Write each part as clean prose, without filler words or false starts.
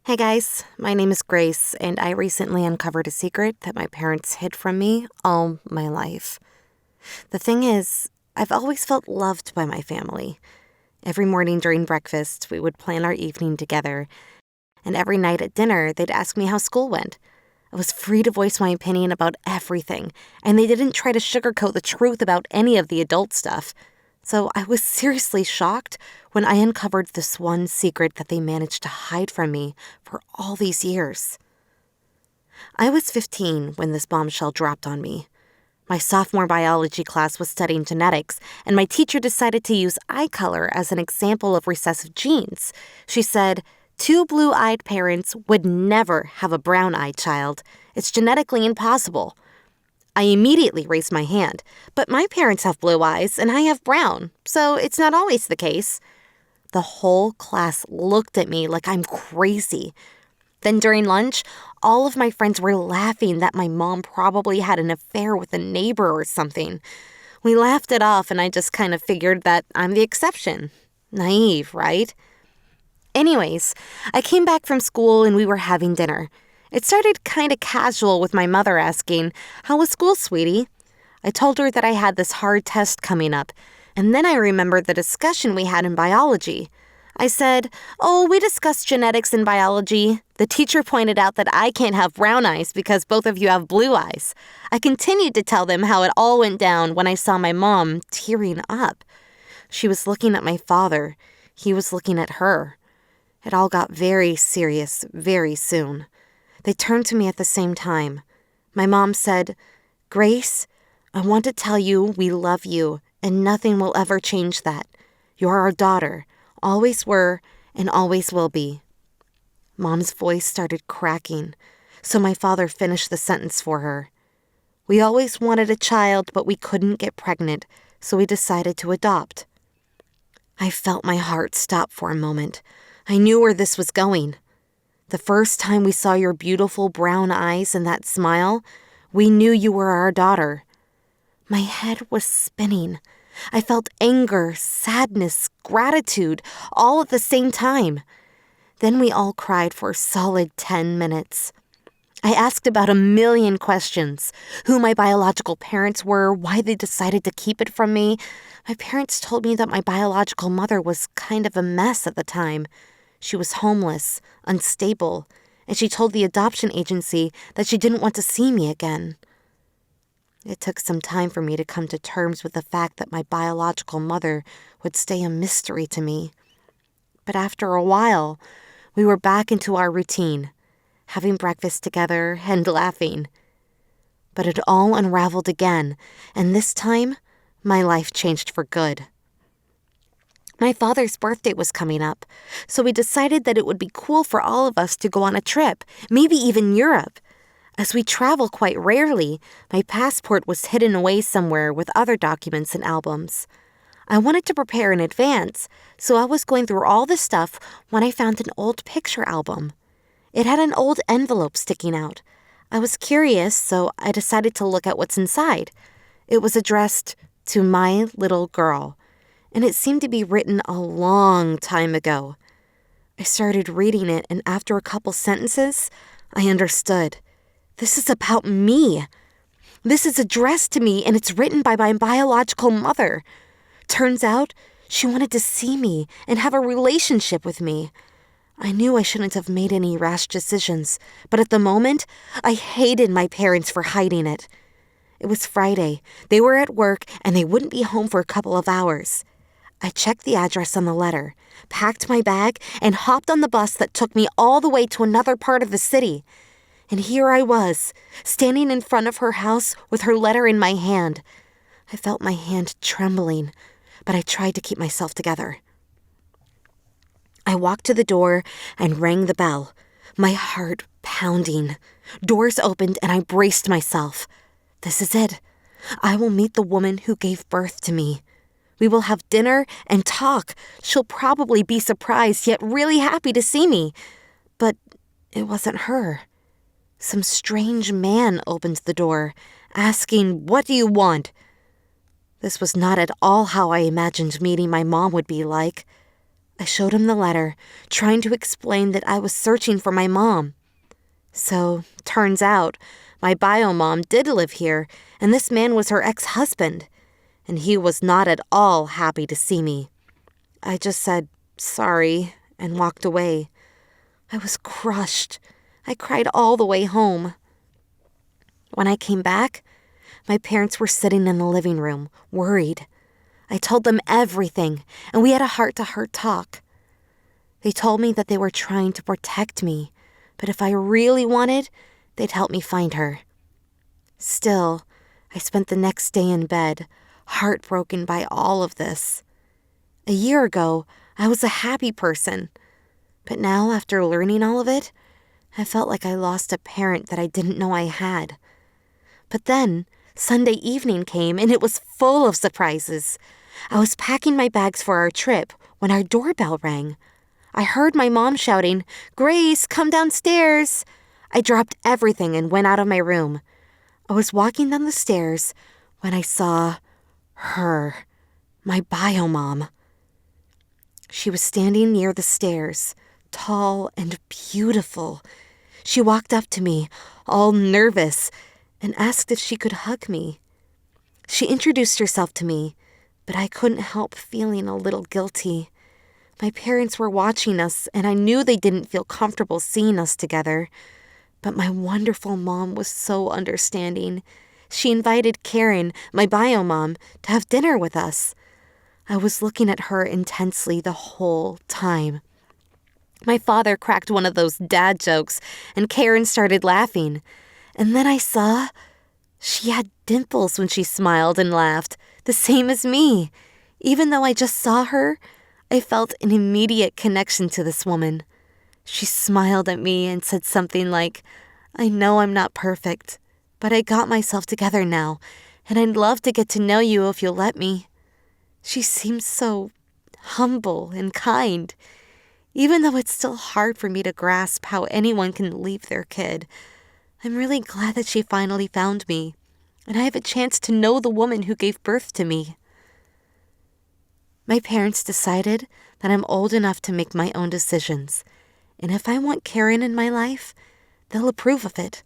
Hey guys, my name is Grace, and I recently uncovered a secret that my parents hid from me all my life. The thing is, I've always felt loved by my family. Every morning during breakfast, we would plan our evening together, and every night at dinner, they'd ask me how school went. I was free to voice my opinion about everything, and they didn't try to sugarcoat the truth about any of the adult stuff. So I was seriously shocked when I uncovered this one secret that they managed to hide from me for all these years. I was 15 when this bombshell dropped on me. My sophomore biology class was studying genetics, and my teacher decided to use eye color as an example of recessive genes. She said, "Two blue-eyed parents would never have a brown-eyed child. It's genetically impossible." I immediately raised my hand, but my parents have blue eyes and I have brown, so it's not always the case. The whole class looked at me like I'm crazy. Then during lunch, all of my friends were laughing that my mom probably had an affair with a neighbor or something. We laughed it off and I just kind of figured that I'm the exception. Naive, right? Anyways, I came back from school and we were having dinner. It started kind of casual with my mother asking, "How was school, sweetie?" I told her that I had this hard test coming up, and then I remembered the discussion we had in biology. I said, "Oh, we discussed genetics in biology. The teacher pointed out that I can't have brown eyes because both of you have blue eyes." I continued to tell them how it all went down when I saw my mom tearing up. She was looking at my father. He was looking at her. It all got very serious very soon. They turned to me at the same time. My mom said, "Grace, I want to tell you we love you, and nothing will ever change that. You're our daughter, always were, and always will be." Mom's voice started cracking, so my father finished the sentence for her. "We always wanted a child, but we couldn't get pregnant, so we decided to adopt." I felt my heart stop for a moment. I knew where this was going. The first time we saw your beautiful brown eyes and that smile, we knew you were our daughter. My head was spinning. I felt anger, sadness, gratitude, all at the same time. Then we all cried for a solid 10 minutes. I asked about a million questions: who my biological parents were, why they decided to keep it from me. My parents told me that my biological mother was kind of a mess at the time. She was homeless, unstable, and she told the adoption agency that she didn't want to see me again. It took some time for me to come to terms with the fact that my biological mother would stay a mystery to me. But after a while, we were back into our routine, having breakfast together and laughing. But it all unraveled again, and this time, my life changed for good. My father's birthday was coming up, so we decided that it would be cool for all of us to go on a trip, maybe even Europe. As we travel quite rarely, my passport was hidden away somewhere with other documents and albums. I wanted to prepare in advance, so I was going through all the stuff when I found an old picture album. It had an old envelope sticking out. I was curious, so I decided to look at what's inside. It was addressed to my little girl, and it seemed to be written a long time ago. I started reading it, and after a couple sentences, I understood. This is about me. This is addressed to me, and it's written by my biological mother. Turns out, she wanted to see me and have a relationship with me. I knew I shouldn't have made any rash decisions, but at the moment, I hated my parents for hiding it. It was Friday. They were at work, and they wouldn't be home for a couple of hours. I checked the address on the letter, packed my bag, and hopped on the bus that took me all the way to another part of the city. And here I was, standing in front of her house with her letter in my hand. I felt my hand trembling, but I tried to keep myself together. I walked to the door and rang the bell, my heart pounding. Doors opened and I braced myself. This is it. I will meet the woman who gave birth to me. We will have dinner and talk. She'll probably be surprised yet really happy to see me. But it wasn't her. Some strange man opened the door, asking, "What do you want?" This was not at all how I imagined meeting my mom would be like. I showed him the letter, trying to explain that I was searching for my mom. So, turns out, my bio mom did live here, and this man was her ex-husband, and he was not at all happy to see me. I just said, sorry, and walked away. I was crushed. I cried all the way home. When I came back, my parents were sitting in the living room, worried. I told them everything, and we had a heart-to-heart talk. They told me that they were trying to protect me, but if I really wanted, they'd help me find her. Still, I spent the next day in bed, heartbroken by all of this. A year ago, I was a happy person, but now, after learning all of it, I felt like I lost a parent that I didn't know I had. But then, Sunday evening came, and it was full of surprises. I was packing my bags for our trip when our doorbell rang. I heard my mom shouting, "Grace, come downstairs!" I dropped everything and went out of my room. I was walking down the stairs when I saw her, my bio mom. She was standing near the stairs, tall and beautiful. She walked up to me, all nervous, and asked if she could hug me. She introduced herself to me, but I couldn't help feeling a little guilty. My parents were watching us, and I knew they didn't feel comfortable seeing us together. But my wonderful mom was so understanding. She invited Karen, my bio mom, to have dinner with us. I was looking at her intensely the whole time. My father cracked one of those dad jokes, and Karen started laughing. And then I saw she had dimples when she smiled and laughed, the same as me. Even though I just saw her, I felt an immediate connection to this woman. She smiled at me and said something like, "I know I'm not perfect, but I got myself together now, and I'd love to get to know you if you'll let me." She seemed so humble and kind. Even though it's still hard for me to grasp how anyone can leave their kid, I'm really glad that she finally found me, and I have a chance to know the woman who gave birth to me. My parents decided that I'm old enough to make my own decisions, and if I want Karen in my life, they'll approve of it.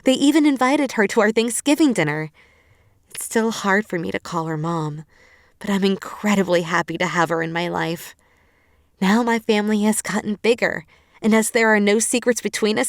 They even invited her to our Thanksgiving dinner. It's still hard for me to call her mom, but I'm incredibly happy to have her in my life. Now my family has gotten bigger, and as there are no secrets between us